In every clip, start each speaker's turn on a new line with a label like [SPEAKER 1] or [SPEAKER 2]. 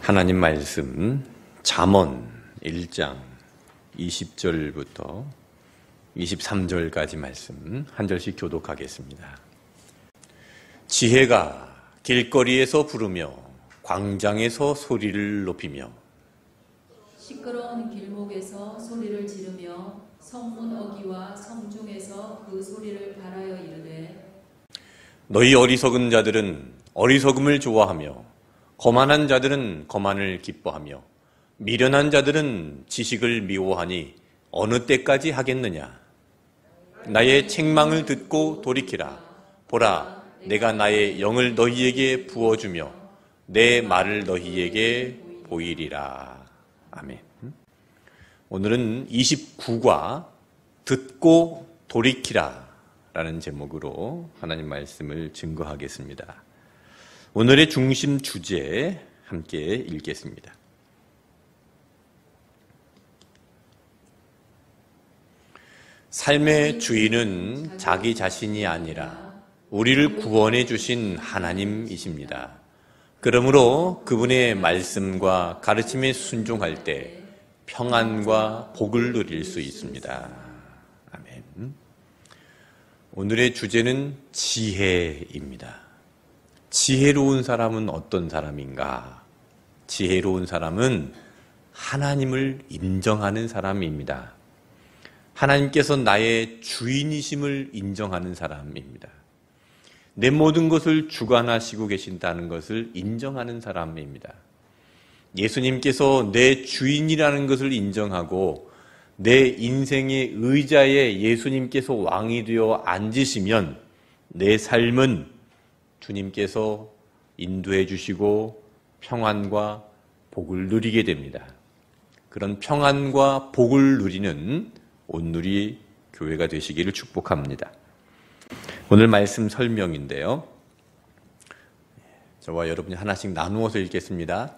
[SPEAKER 1] 하나님 말씀 잠언 1장 20절부터 23절까지 말씀 한 절씩 교독하겠습니다. 지혜가 길거리에서 부르며 광장에서 소리를 높이며
[SPEAKER 2] 시끄러운 길목에서 소리를 지르며 성문 어귀와 성중에서 그 소리를 발하여 이르되
[SPEAKER 1] 너희 어리석은 자들은 어리석음을 좋아하며 거만한 자들은 거만을 기뻐하며 미련한 자들은 지식을 미워하니 어느 때까지 하겠느냐. 나의 책망을 듣고 돌이키라. 보라, 내가 나의 영을 너희에게 부어주며 내 말을 너희에게 보이리라. 아멘. 오늘은 29과 듣고 돌이키라 라는 제목으로 하나님 말씀을 증거하겠습니다. 오늘의 중심 주제 함께 읽겠습니다. 삶의 주인은 자기 자신이 아니라 우리를 구원해 주신 하나님이십니다. 그러므로 그분의 말씀과 가르침에 순종할 때 평안과 복을 누릴 수 있습니다. 아멘. 오늘의 주제는 지혜입니다. 지혜로운 사람은 어떤 사람인가? 지혜로운 사람은 하나님을 인정하는 사람입니다. 하나님께서 나의 주인이심을 인정하는 사람입니다. 내 모든 것을 주관하시고 계신다는 것을 인정하는 사람입니다. 예수님께서 내 주인이라는 것을 인정하고 내 인생의 의자에 예수님께서 왕이 되어 앉으시면 내 삶은 주님께서 인도해 주시고 평안과 복을 누리게 됩니다. 그런 평안과 복을 누리는 온누리 교회가 되시기를 축복합니다. 오늘 말씀 설명인데요. 저와 여러분이 하나씩 나누어서 읽겠습니다.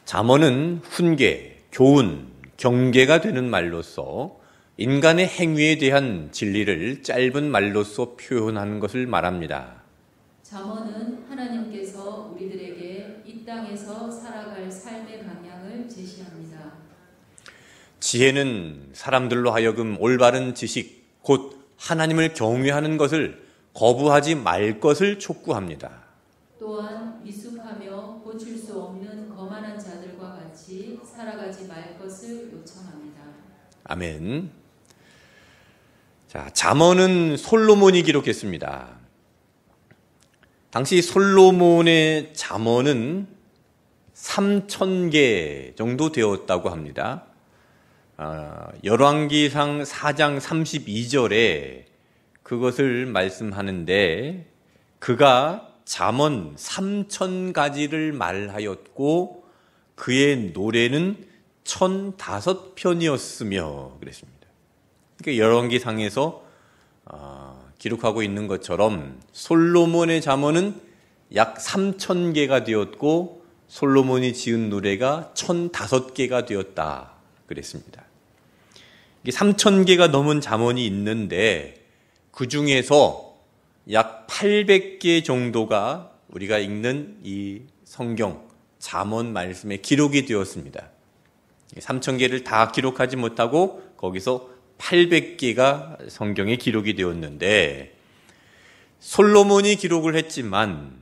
[SPEAKER 1] 잠언은 훈계, 교훈, 경계가 되는 말로서 인간의 행위에 대한 진리를 짧은 말로서 표현하는 것을 말합니다.
[SPEAKER 2] 잠언은 하나님께서 우리들에게 이 땅에서 살아갈 삶의 방향을 제시합니다.
[SPEAKER 1] 지혜는 사람들로 하여금 올바른 지식, 곧 하나님을 경외하는 것을 거부하지 말 것을 촉구합니다.
[SPEAKER 2] 또한 미숙하며 고칠 수 없는 거만한 자들과 같이 살아가지 말 것을 요청합니다.
[SPEAKER 1] 아멘. 자, 잠언은 솔로몬이 기록했습니다. 당시 솔로몬의 잠언은 3,000개 정도 되었다고 합니다. 열왕기상 4장 32절에 그것을 말씀하는데 그가 잠언 3,000가지를 말하였고 그의 노래는 1,005편이었으며 그랬습니다. 그러니까 열왕기상에서 기록하고 있는 것처럼 솔로몬의 잠언은 약 3,000개가 되었고 솔로몬이 지은 노래가 1,005개가 되었다 그랬습니다. 3,000개가 넘은 잠언이 있는데 그 중에서 약 800개 정도가 우리가 읽는 이 성경 잠언 말씀에 기록이 되었습니다. 3,000개를 다 기록하지 못하고 거기서 800개가 성경에 기록이 되었는데 솔로몬이 기록을 했지만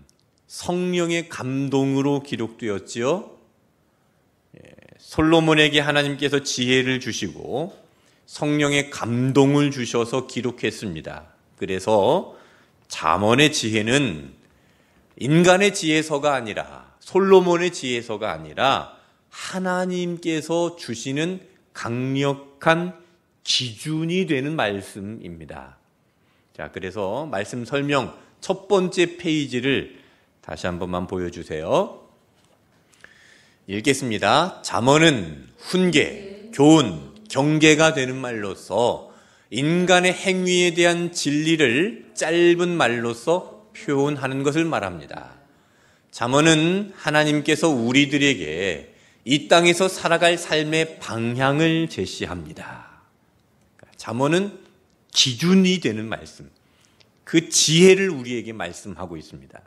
[SPEAKER 1] 성령의 감동으로 기록되었지요. 솔로몬에게 하나님께서 지혜를 주시고 성령의 감동을 주셔서 기록했습니다. 그래서 잠언의 지혜는 인간의 지혜서가 아니라 솔로몬의 지혜서가 아니라 하나님께서 주시는 강력한 기준이 되는 말씀입니다. 자, 그래서 말씀 설명 첫 번째 페이지를 다시 한 번만 보여주세요. 읽겠습니다. 잠언은 훈계, 교훈, 경계가 되는 말로서 인간의 행위에 대한 진리를 짧은 말로서 표현하는 것을 말합니다. 잠언은 하나님께서 우리들에게 이 땅에서 살아갈 삶의 방향을 제시합니다. 잠언은 기준이 되는 말씀, 그 지혜를 우리에게 말씀하고 있습니다.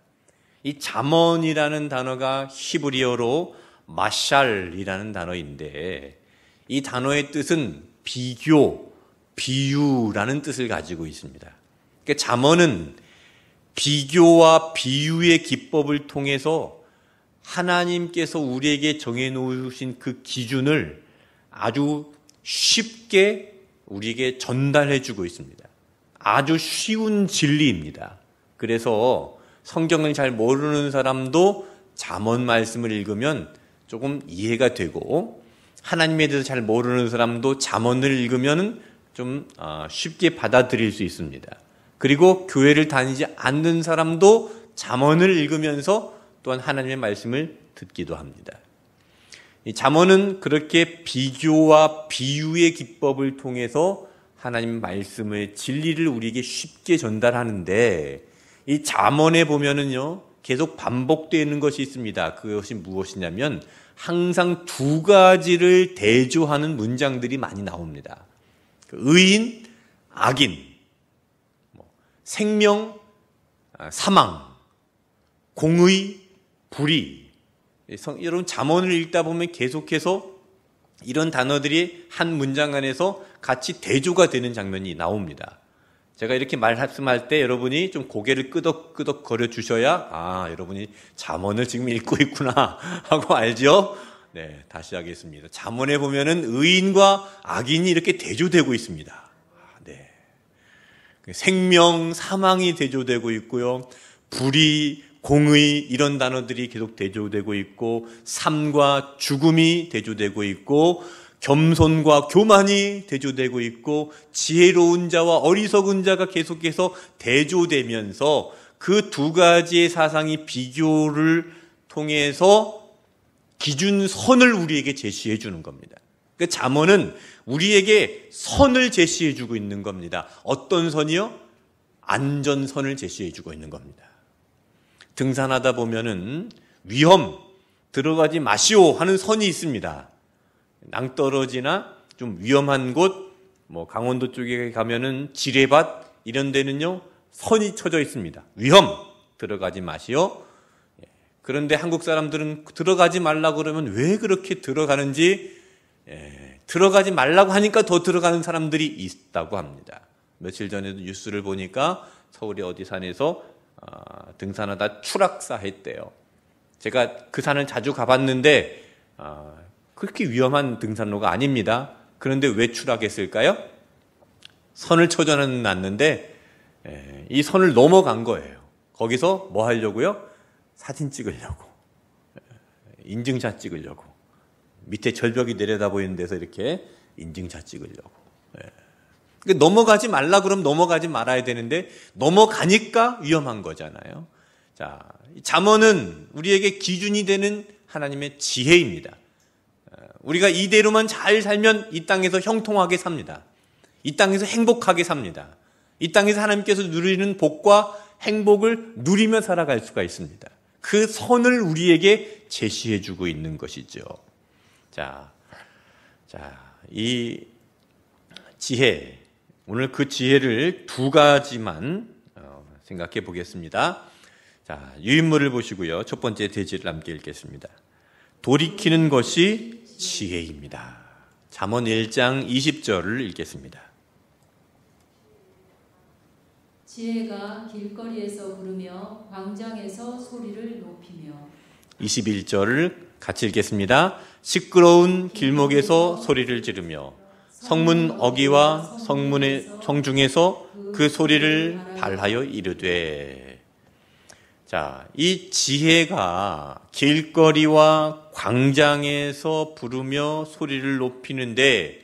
[SPEAKER 1] 이 잠언이라는 단어가 히브리어로 마샬이라는 단어인데 이 단어의 뜻은 비교, 비유라는 뜻을 가지고 있습니다. 그러니까 잠언은 비교와 비유의 기법을 통해서 하나님께서 우리에게 정해놓으신 그 기준을 아주 쉽게 우리에게 전달해주고 있습니다. 아주 쉬운 진리입니다. 그래서 성경을 잘 모르는 사람도 잠언 말씀을 읽으면 조금 이해가 되고, 하나님에 대해서 잘 모르는 사람도 잠언을 읽으면 좀 쉽게 받아들일 수 있습니다. 그리고 교회를 다니지 않는 사람도 잠언을 읽으면서 또한 하나님의 말씀을 듣기도 합니다. 이 잠언은 그렇게 비교와 비유의 기법을 통해서 하나님 말씀의 진리를 우리에게 쉽게 전달하는데, 이 잠언에 보면은요 계속 반복되는 것이 있습니다. 그것이 무엇이냐면 항상 두 가지를 대조하는 문장들이 많이 나옵니다. 의인, 악인, 생명, 사망, 공의, 불의. 여러분 잠언을 읽다 보면 계속해서 이런 단어들이 한 문장 안에서 같이 대조가 되는 장면이 나옵니다. 제가 이렇게 말씀할 때 여러분이 좀 고개를 끄덕끄덕 거려 주셔야 여러분이 잠언을 지금 읽고 있구나 하고 알죠? 네, 다시 하겠습니다. 잠언에 보면은 의인과 악인이 이렇게 대조되고 있습니다. 네. 생명, 사망이 대조되고 있고요. 불의, 공의 이런 단어들이 계속 대조되고 있고, 삶과 죽음이 대조되고 있고, 겸손과 교만이 대조되고 있고, 지혜로운 자와 어리석은 자가 계속해서 대조되면서 그 두 가지의 사상이 비교를 통해서 기준선을 우리에게 제시해 주는 겁니다. 그 잠언은 우리에게 선을 제시해 주고 있는 겁니다. 어떤 선이요? 안전선을 제시해 주고 있는 겁니다. 등산하다 보면은 위험, 들어가지 마시오 하는 선이 있습니다. 낭떠러지나 좀 위험한 곳, 강원도 쪽에 가면은 지뢰밭 이런 데는요 선이 쳐져 있습니다. 위험, 들어가지 마시오. 그런데 한국 사람들은 들어가지 말라고 그러면 왜 그렇게 들어가는지, 들어가지 말라고 하니까 더 들어가는 사람들이 있다고 합니다. 며칠 전에도 뉴스를 보니까 서울의 어디 산에서 등산하다 추락사 했대요. 제가 그 산을 자주 가봤는데 그렇게 위험한 등산로가 아닙니다. 그런데 왜 추락했을까요? 선을 쳐져는 놨는데 이 선을 넘어간 거예요. 거기서 뭐 하려고요? 사진 찍으려고, 인증샷 찍으려고, 밑에 절벽이 내려다 보이는 데서 이렇게 인증샷 찍으려고. 넘어가지 말라 그러면 넘어가지 말아야 되는데 넘어가니까 위험한 거잖아요. 자, 잠언은 우리에게 기준이 되는 하나님의 지혜입니다. 우리가 이대로만 잘 살면 이 땅에서 형통하게 삽니다. 이 땅에서 행복하게 삽니다. 이 땅에서 하나님께서 누리는 복과 행복을 누리며 살아갈 수가 있습니다. 그 선을 우리에게 제시해 주고 있는 것이죠. 자, 이 지혜, 오늘 그 지혜를 두 가지만 생각해 보겠습니다. 자, 유인물을 보시고요. 첫 번째 대지를 함께 읽겠습니다. 돌이키는 것이 지혜입니다. 잠언 1장 20절을 읽겠습니다.
[SPEAKER 2] 지혜가 길거리에서 부르며 광장에서 소리를 높이며.
[SPEAKER 1] 21절을 같이 읽겠습니다. 시끄러운 길목에서 소리를 지르며 성문 어귀와 성중에서 그 소리를 발하여 이르되. 자, 이 지혜가 길거리와 광장에서 부르며 소리를 높이는데,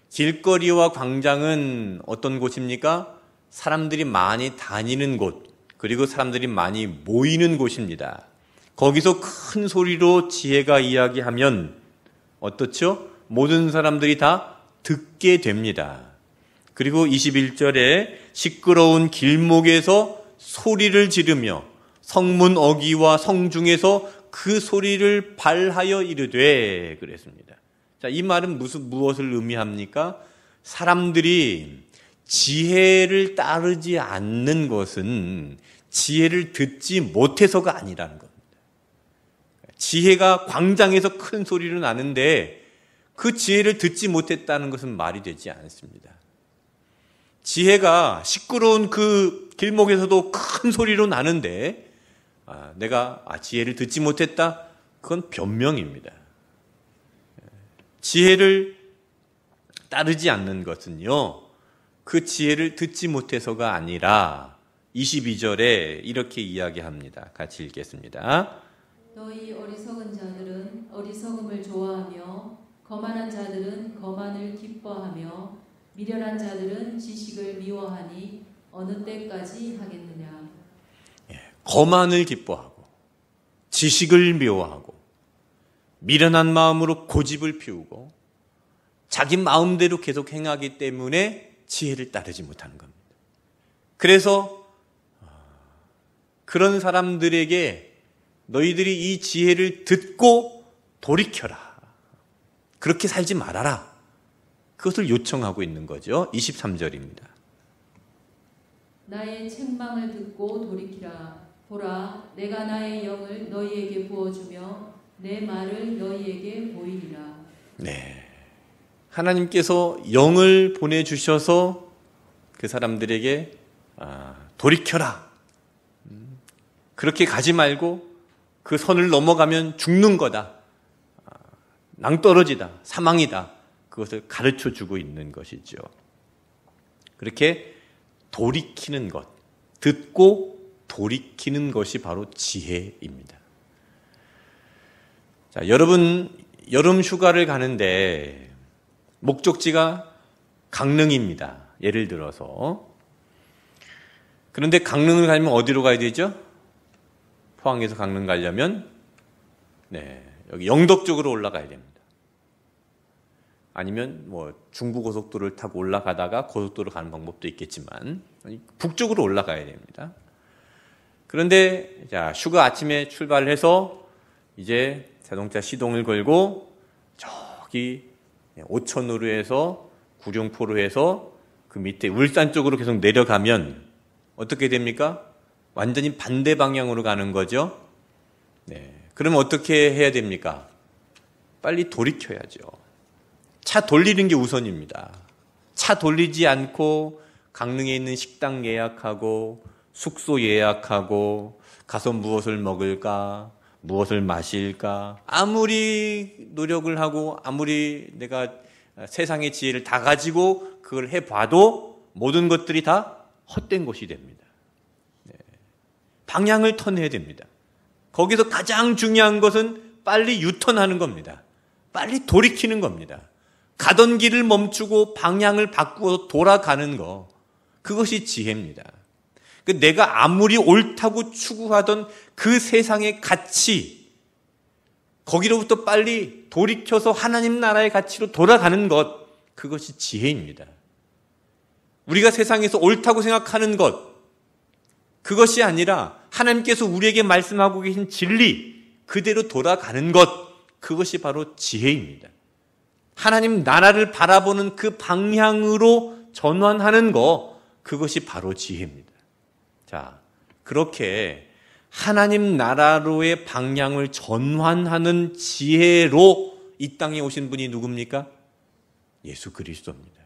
[SPEAKER 1] 길거리와 광장은 어떤 곳입니까? 사람들이 많이 다니는 곳, 그리고 사람들이 많이 모이는 곳입니다. 거기서 큰 소리로 지혜가 이야기하면 어떻죠? 모든 사람들이 다 듣게 됩니다. 그리고 21절에 시끄러운 길목에서 소리를 지르며 성문 어귀와 성중에서 그 소리를 발하여 이르되 그랬습니다. 자, 이 말은 무엇을 의미합니까? 사람들이 지혜를 따르지 않는 것은 지혜를 듣지 못해서가 아니라는 겁니다. 지혜가 광장에서 큰 소리로 나는데 그 지혜를 듣지 못했다는 것은 말이 되지 않습니다. 지혜가 시끄러운 그 길목에서도 큰 소리로 나는데 내가 지혜를 듣지 못했다? 그건 변명입니다. 지혜를 따르지 않는 것은요, 그 지혜를 듣지 못해서가 아니라 22절에 이렇게 이야기합니다. 같이 읽겠습니다.
[SPEAKER 2] 너희 어리석은 자들은 어리석음을 좋아하며 거만한 자들은 거만을 기뻐하며 미련한 자들은 지식을 미워하니 어느 때까지 하겠느냐.
[SPEAKER 1] 거만을 기뻐하고 지식을 미워하고 미련한 마음으로 고집을 피우고 자기 마음대로 계속 행하기 때문에 지혜를 따르지 못하는 겁니다. 그래서 그런 사람들에게 너희들이 이 지혜를 듣고 돌이켜라. 그렇게 살지 말아라. 그것을 요청하고 있는 거죠. 23절입니다.
[SPEAKER 2] 나의 책망을 듣고 돌이키라. 보라, 내가 나의 영을 너희에게 부어주며 내 말을 너희에게 보이리라.
[SPEAKER 1] 네, 하나님께서 영을 보내주셔서 그 사람들에게 돌이켜라. 그렇게 가지 말고 그 선을 넘어가면 죽는 거다. 낭떠러지다. 사망이다. 그것을 가르쳐주고 있는 것이죠. 그렇게 돌이키는 것, 듣고 돌이키는 것이 바로 지혜입니다. 자, 여러분 여름 휴가를 가는데 목적지가 강릉입니다. 예를 들어서. 그런데 강릉을 가려면 어디로 가야 되죠? 포항에서 강릉 가려면 여기 영덕 쪽으로 올라가야 됩니다. 아니면 중부고속도로를 타고 올라가다가 고속도로 가는 방법도 있겠지만 북쪽으로 올라가야 됩니다. 그런데 자, 휴가 아침에 출발을 해서 이제 자동차 시동을 걸고 저기 오천으로 해서 구룡포로 해서 그 밑에 울산 쪽으로 계속 내려가면 어떻게 됩니까? 완전히 반대 방향으로 가는 거죠. 그러면 어떻게 해야 됩니까? 빨리 돌이켜야죠. 차 돌리는 게 우선입니다. 차 돌리지 않고 강릉에 있는 식당 예약하고 숙소 예약하고 가서 무엇을 먹을까, 무엇을 마실까, 아무리 노력을 하고 아무리 내가 세상의 지혜를 다 가지고 그걸 해봐도 모든 것들이 다 헛된 것이 됩니다. 방향을 턴해야 됩니다. 거기서 가장 중요한 것은 빨리 유턴하는 겁니다. 빨리 돌이키는 겁니다. 가던 길을 멈추고 방향을 바꾸어 돌아가는 거, 그것이 지혜입니다. 내가 아무리 옳다고 추구하던 그 세상의 가치, 거기로부터 빨리 돌이켜서 하나님 나라의 가치로 돌아가는 것, 그것이 지혜입니다. 우리가 세상에서 옳다고 생각하는 것, 그것이 아니라 하나님께서 우리에게 말씀하고 계신 진리, 그대로 돌아가는 것, 그것이 바로 지혜입니다. 하나님 나라를 바라보는 그 방향으로 전환하는 거, 그것이 바로 지혜입니다. 자, 그렇게 하나님 나라로의 방향을 전환하는 지혜로 이 땅에 오신 분이 누굽니까? 예수 그리스도입니다.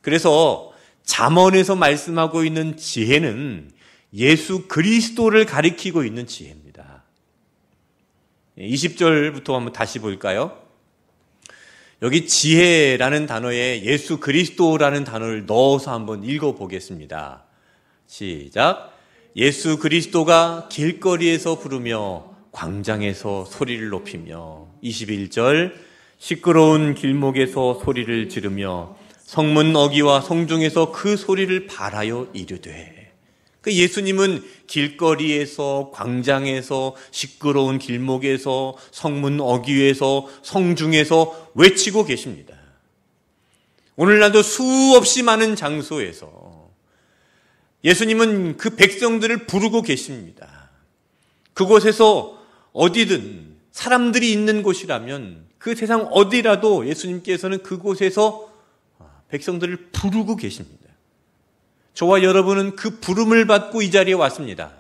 [SPEAKER 1] 그래서 잠언에서 말씀하고 있는 지혜는 예수 그리스도를 가리키고 있는 지혜입니다. 20절부터 한번 다시 볼까요? 여기 지혜라는 단어에 예수 그리스도라는 단어를 넣어서 한번 읽어보겠습니다. 시작. 예수 그리스도가 길거리에서 부르며 광장에서 소리를 높이며 21절 시끄러운 길목에서 소리를 지르며 성문 어귀와 성중에서 그 소리를 발하여 이르되. 예수님은 길거리에서 광장에서 시끄러운 길목에서 성문 어귀에서 성중에서 외치고 계십니다. 오늘날도 수없이 많은 장소에서 예수님은 그 백성들을 부르고 계십니다. 그곳에서 어디든 사람들이 있는 곳이라면 그 세상 어디라도 예수님께서는 그곳에서 백성들을 부르고 계십니다. 저와 여러분은 그 부름을 받고 이 자리에 왔습니다.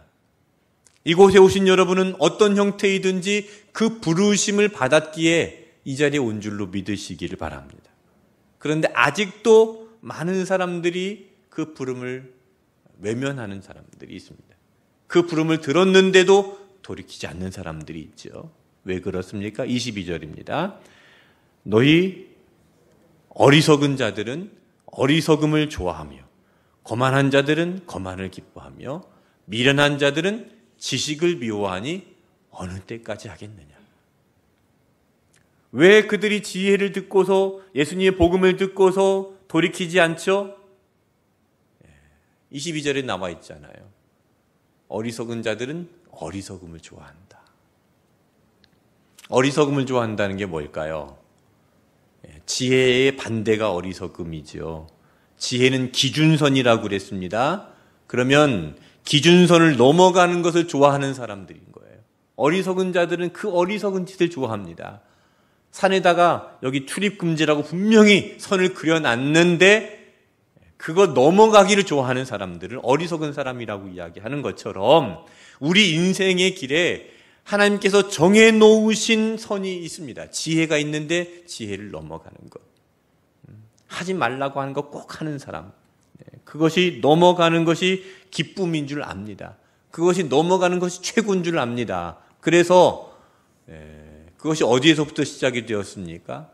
[SPEAKER 1] 이곳에 오신 여러분은 어떤 형태이든지 그 부르심을 받았기에 이 자리에 온 줄로 믿으시기를 바랍니다. 그런데 아직도 많은 사람들이 그 부름을 외면하는 사람들이 있습니다. 그 부름을 들었는데도 돌이키지 않는 사람들이 있죠. 왜 그렇습니까? 22절입니다. 너희 어리석은 자들은 어리석음을 좋아하며 거만한 자들은 거만을 기뻐하며 미련한 자들은 지식을 미워하니 어느 때까지 하겠느냐. 왜 그들이 지혜를 듣고서 예수님의 복음을 듣고서 돌이키지 않죠? 22절에 나와 있잖아요. 어리석은 자들은 어리석음을 좋아한다. 어리석음을 좋아한다는 게 뭘까요? 지혜의 반대가 어리석음이죠. 지혜는 기준선이라고 그랬습니다. 그러면 기준선을 넘어가는 것을 좋아하는 사람들인 거예요. 어리석은 자들은 그 어리석은 짓을 좋아합니다. 산에다가 여기 출입금지라고 분명히 선을 그려놨는데 그거 넘어가기를 좋아하는 사람들을 어리석은 사람이라고 이야기하는 것처럼 우리 인생의 길에 하나님께서 정해놓으신 선이 있습니다. 지혜가 있는데 지혜를 넘어가는 것. 하지 말라고 하는 것 꼭 하는 사람. 그것이 넘어가는 것이 기쁨인 줄 압니다. 그것이 넘어가는 것이 최고인 줄 압니다. 그래서 그것이 어디에서부터 시작이 되었습니까?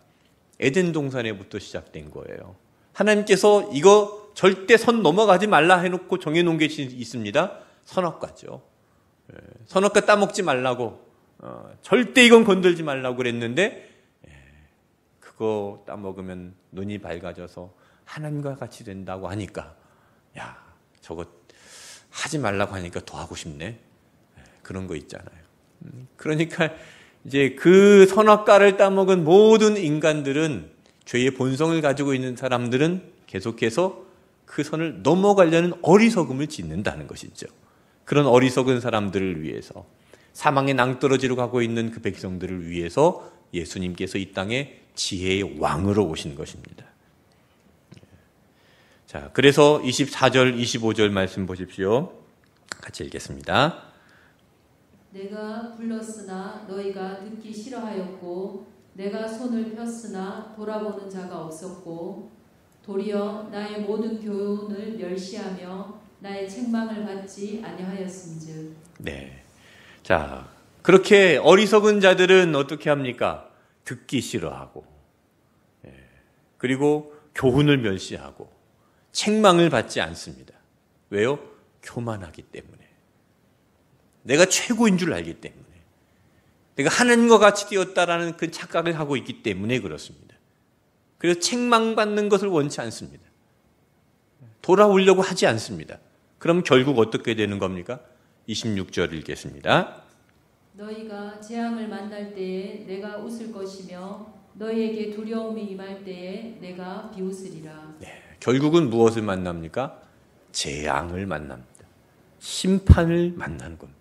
[SPEAKER 1] 에덴 동산에부터 시작된 거예요. 하나님께서 이거 절대 선 넘어가지 말라 해놓고 정해놓은 게 있습니다. 선악과죠. 선악과 따먹지 말라고 절대 이건 건들지 말라고 그랬는데 그거 따먹으면 눈이 밝아져서 하나님과 같이 된다고 하니까 야 저거 하지 말라고 하니까 더 하고 싶네. 그런 거 있잖아요. 그러니까 이제 그 선악과를 따먹은 모든 인간들은 죄의 본성을 가지고 있는 사람들은 계속해서 그 선을 넘어가려는 어리석음을 짓는다는 것이죠. 그런 어리석은 사람들을 위해서 사망의 낭떠러지로 가고 있는 그 백성들을 위해서 예수님께서 이 땅에 지혜의 왕으로 오신 것입니다. 자, 그래서 24절, 25절 말씀 보십시오. 같이 읽겠습니다.
[SPEAKER 2] 내가 불렀으나 너희가 듣기 싫어하였고 내가 손을 폈으나 돌아보는 자가 없었고 도리어 나의 모든 교훈을 멸시하며 나의 책망을 받지 아니하였음즉.
[SPEAKER 1] 네. 자, 그렇게 어리석은 자들은 어떻게 합니까? 듣기 싫어하고, 그리고 교훈을 멸시하고, 책망을 받지 않습니다. 왜요? 교만하기 때문에. 내가 최고인 줄 알기 때문에. 내가 하나님과 같이 되었다라는 그 착각을 하고 있기 때문에 그렇습니다. 그래서 책망받는 것을 원치 않습니다. 돌아오려고 하지 않습니다. 그럼 결국 어떻게 되는 겁니까? 26절 읽겠습니다.
[SPEAKER 2] 너희가 재앙을 만날 때에 내가 웃을 것이며 너희에게 두려움이 임할 때에 내가 비웃으리라. 네,
[SPEAKER 1] 결국은 무엇을 만납니까? 재앙을 만납니다. 심판을 만나는 겁니다.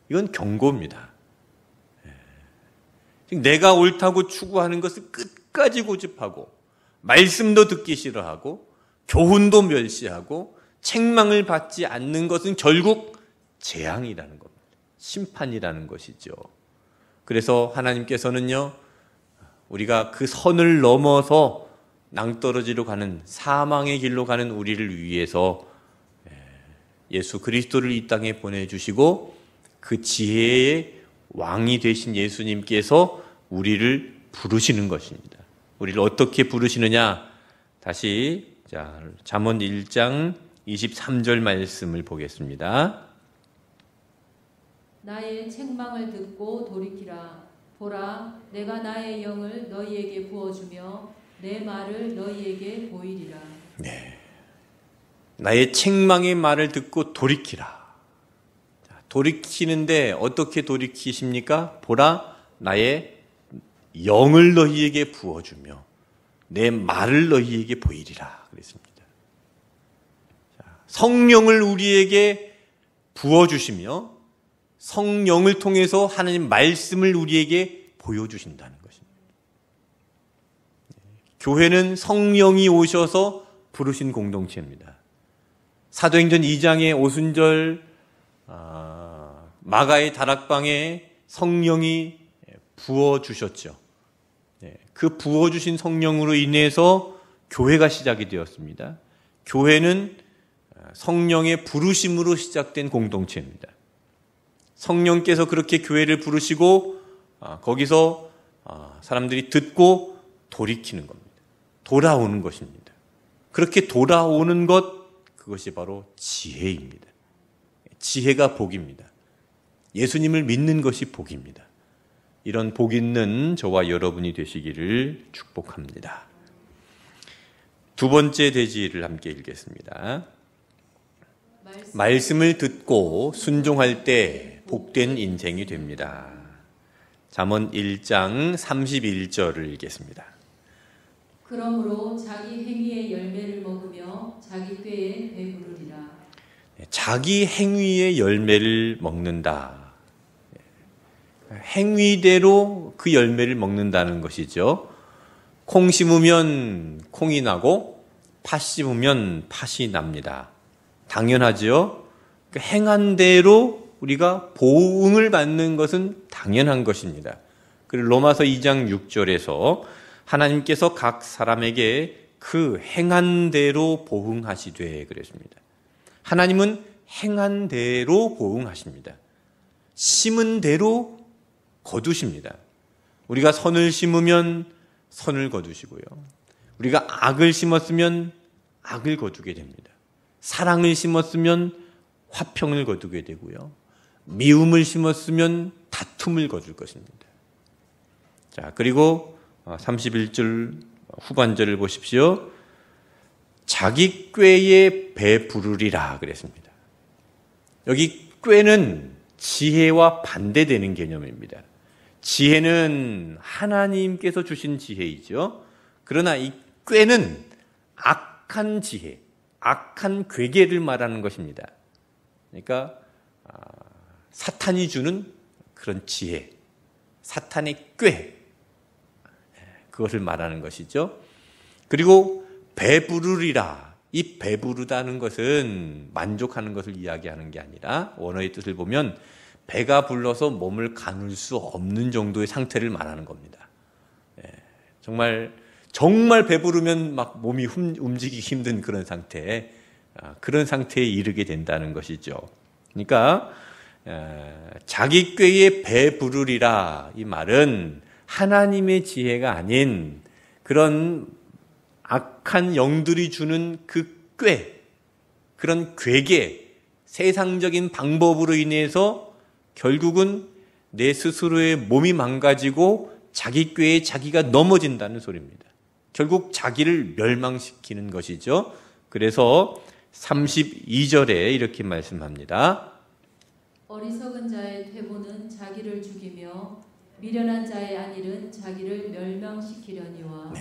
[SPEAKER 1] 이건 경고입니다. 내가 옳다고 추구하는 것을 끝까지 고집하고 말씀도 듣기 싫어하고 교훈도 멸시하고 책망을 받지 않는 것은 결국 재앙이라는 겁니다. 심판이라는 것이죠. 그래서 하나님께서는요, 우리가 그 선을 넘어서 낭떠러지로 가는 사망의 길로 가는 우리를 위해서 예수 그리스도를 이 땅에 보내주시고 그 지혜의 왕이 되신 예수님께서 우리를 부르시는 것입니다. 우리를 어떻게 부르시느냐? 다시 잠언 1장 23절 말씀을 보겠습니다.
[SPEAKER 2] 나의 책망을 듣고 돌이키라. 보라, 내가 나의 영을 너희에게 부어주며 내 말을 너희에게 보이리라.
[SPEAKER 1] 네, 나의 책망의 말을 듣고 돌이키라. 돌이키는데 어떻게 돌이키십니까? 보라, 나의 영을 너희에게 부어주며 내 말을 너희에게 보이리라 그랬습니다. 성령을 우리에게 부어주시며 성령을 통해서 하나님 말씀을 우리에게 보여주신다는 것입니다. 교회는 성령이 오셔서 부르신 공동체입니다. 사도행전 2장의 오순절 마가의 다락방에 성령이 부어주셨죠. 그 부어주신 성령으로 인해서 교회가 시작이 되었습니다. 교회는 성령의 부르심으로 시작된 공동체입니다. 성령께서 그렇게 교회를 부르시고 거기서 사람들이 듣고 돌이키는 겁니다. 돌아오는 것입니다. 그렇게 돌아오는 것, 그것이 바로 지혜입니다. 지혜가 복입니다. 예수님을 믿는 것이 복입니다. 이런 복 있는 저와 여러분이 되시기를 축복합니다. 두 번째 대지를 함께 읽겠습니다. 말씀을 듣고 순종할 때 복된 인생이 됩니다. 잠언 1장 31절을 읽겠습니다.
[SPEAKER 2] 그러므로 자기 행위의 열매를 먹으며 자기 꾀에 배부르리라.
[SPEAKER 1] 자기 행위의 열매를 먹는다. 행위대로 그 열매를 먹는다는 것이죠. 콩 심으면 콩이 나고 팥 심으면 팥이 납니다. 당연하죠. 행한 대로 우리가 보응을 받는 것은 당연한 것입니다. 그리고 로마서 2장 6절에서 하나님께서 각 사람에게 그 행한 대로 보응하시되 그랬습니다. 하나님은 행한 대로 보응하십니다. 심은 대로 거두십니다. 우리가 선을 심으면 선을 거두시고요. 우리가 악을 심었으면 악을 거두게 됩니다. 사랑을 심었으면 화평을 거두게 되고요. 미움을 심었으면 다툼을 거둘 것입니다. 자, 그리고 31절 후반절을 보십시오. 자기 꾀에 배부르리라 그랬습니다. 여기 꾀는 지혜와 반대되는 개념입니다. 지혜는 하나님께서 주신 지혜이죠. 그러나 이 꾀는 악한 지혜, 악한 괴계를 말하는 것입니다. 그러니까 사탄이 주는 그런 지혜, 사탄의 꾀, 그것을 말하는 것이죠. 그리고 배부르리라. 이 배부르다는 것은 만족하는 것을 이야기하는 게 아니라 원어의 뜻을 보면 배가 불러서 몸을 가눌 수 없는 정도의 상태를 말하는 겁니다. 정말 배부르면 막 몸이 움직이기 힘든 그런 상태에 이르게 된다는 것이죠. 그러니까 자기 꾀에 배부르리라 이 말은 하나님의 지혜가 아닌 그런 악한 영들이 주는 그 꾀, 그런 괴계, 세상적인 방법으로 인해서 결국은 내 스스로의 몸이 망가지고 자기 꾀에 자기가 넘어진다는 소리입니다. 결국 자기를 멸망시키는 것이죠. 그래서 32절에 이렇게 말씀합니다.
[SPEAKER 2] 어리석은 자의 퇴보는 자기를 죽이며 미련한 자의 안일은 자기를 멸망시키려니와.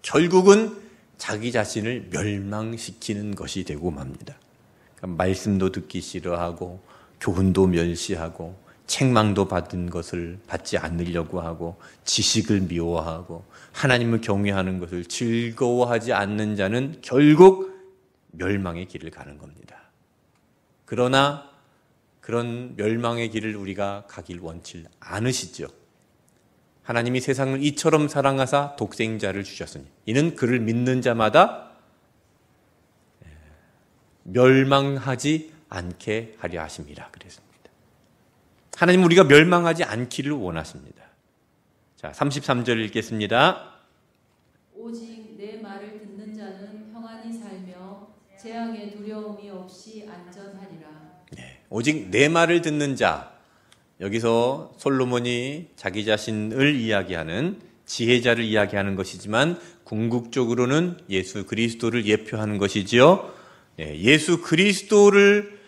[SPEAKER 1] 결국은 자기 자신을 멸망시키는 것이 되고 맙니다. 그러니까 말씀도 듣기 싫어하고 교훈도 멸시하고 책망도 받은 것을 받지 않으려고 하고 지식을 미워하고 하나님을 경외하는 것을 즐거워하지 않는 자는 결국 멸망의 길을 가는 겁니다. 그러나 그런 멸망의 길을 우리가 가길 원치 않으시죠. 하나님이 세상을 이처럼 사랑하사 독생자를 주셨으니 이는 그를 믿는 자마다 멸망하지 않게 하려 하심이라 그랬습니다. 하나님은 우리가 멸망하지 않기를 원하십니다. 자, 33절 읽겠습니다.
[SPEAKER 2] 오직 내 말을 듣는 자는 평안히 살며 재앙의 두려움이 없이 안전하리라.
[SPEAKER 1] 오직 내 말을 듣는 자, 여기서 솔로몬이 자기 자신을 이야기하는 지혜자를 이야기하는 것이지만 궁극적으로는 예수 그리스도를 예표하는 것이지요. 예수 그리스도를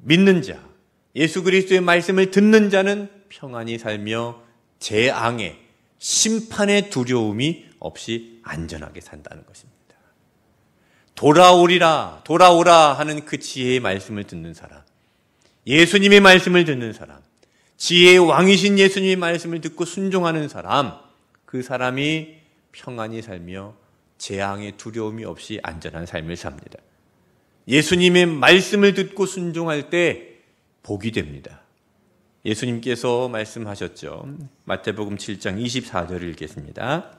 [SPEAKER 1] 믿는 자, 예수 그리스도의 말씀을 듣는 자는 평안히 살며 재앙의 심판의 두려움이 없이 안전하게 산다는 것입니다. 돌아오라 하는 그 지혜의 말씀을 듣는 사람, 예수님의 말씀을 듣는 사람, 지혜의 왕이신 예수님의 말씀을 듣고 순종하는 사람, 그 사람이 평안히 살며 재앙의 두려움이 없이 안전한 삶을 삽니다. 예수님의 말씀을 듣고 순종할 때 복이 됩니다. 예수님께서 말씀하셨죠. 마태복음 7장 24절을 읽겠습니다.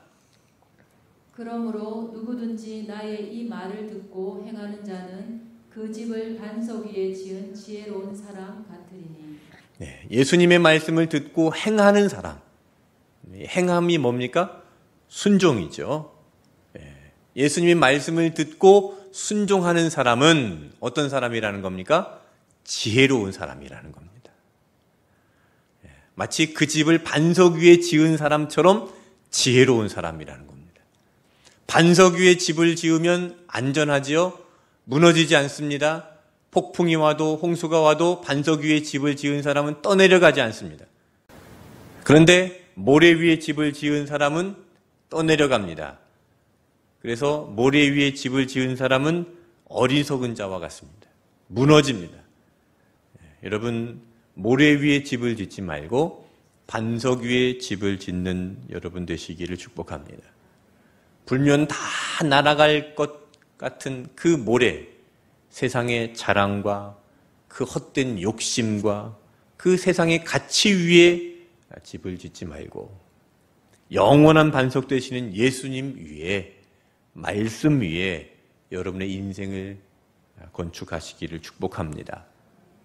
[SPEAKER 2] 그러므로 누구든지 나의 이 말을 듣고 행하는 자는 그 집을 반석 위에 지은 지혜로운 사람 같으리니.
[SPEAKER 1] 네, 예수님의 말씀을 듣고 행하는 사람. 행함이 뭡니까? 순종이죠. 예수님의 말씀을 듣고 순종하는 사람은 어떤 사람이라는 겁니까? 지혜로운 사람이라는 겁니다. 마치 그 집을 반석 위에 지은 사람처럼 지혜로운 사람이라는 겁니다. 반석 위에 집을 지으면 안전하지요? 무너지지 않습니다. 폭풍이 와도 홍수가 와도 반석 위에 집을 지은 사람은 떠내려가지 않습니다. 그런데 모래 위에 집을 지은 사람은 떠내려갑니다. 그래서 모래 위에 집을 지은 사람은 어리석은 자와 같습니다. 무너집니다. 여러분, 모래 위에 집을 짓지 말고 반석 위에 집을 짓는 여러분 되시기를 축복합니다. 불면 다 날아갈 것 같은 그 모래, 세상의 자랑과 그 헛된 욕심과 그 세상의 가치 위에 집을 짓지 말고 영원한 반석 되시는 예수님 위에, 말씀 위에 여러분의 인생을 건축하시기를 축복합니다.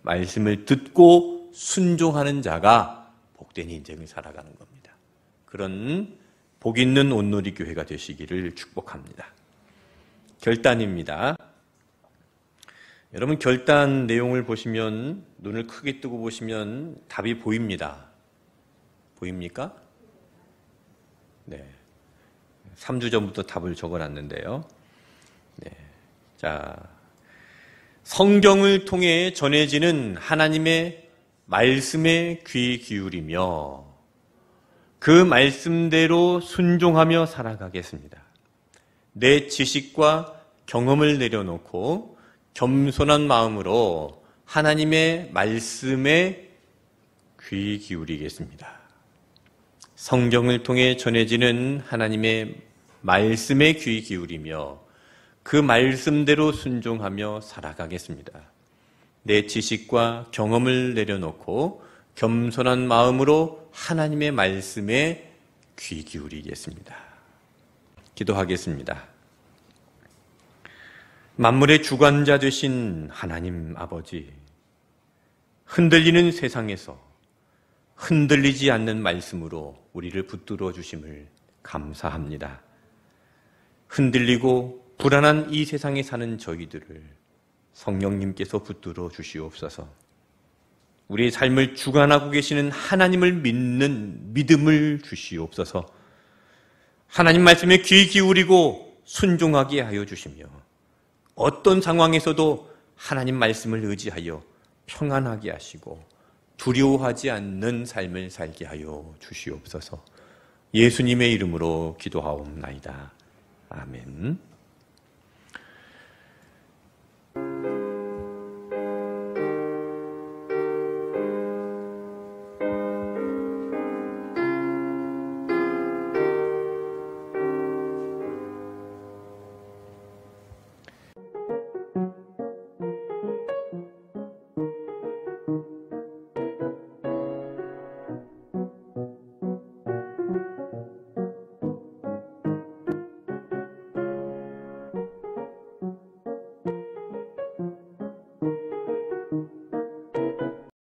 [SPEAKER 1] 말씀을 듣고 순종하는 자가 복된 인생을 살아가는 겁니다. 그런 복 있는 온누리 교회가 되시기를 축복합니다. 결단입니다. 여러분, 결단 내용을 보시면, 눈을 크게 뜨고 보시면 답이 보입니다. 보입니까? 네. 3주 전부터 답을 적어놨는데요. 네. 자, 성경을 통해 전해지는 하나님의 말씀에 귀 기울이며 그 말씀대로 순종하며 살아가겠습니다. 내 지식과 경험을 내려놓고 겸손한 마음으로 하나님의 말씀에 귀 기울이겠습니다. 성경을 통해 전해지는 하나님의 말씀에 귀 기울이며 그 말씀대로 순종하며 살아가겠습니다. 내 지식과 경험을 내려놓고 겸손한 마음으로 하나님의 말씀에 귀 기울이겠습니다. 기도하겠습니다. 만물의 주관자 되신 하나님 아버지, 흔들리는 세상에서 흔들리지 않는 말씀으로 우리를 붙들어 주심을 감사합니다. 흔들리고 불안한 이 세상에 사는 저희들을 성령님께서 붙들어 주시옵소서. 우리의 삶을 주관하고 계시는 하나님을 믿는 믿음을 주시옵소서. 하나님 말씀에 귀 기울이고 순종하게 하여 주시며 어떤 상황에서도 하나님 말씀을 의지하여 평안하게 하시고 두려워하지 않는 삶을 살게 하여 주시옵소서. 예수님의 이름으로 기도하옵나이다. 아멘.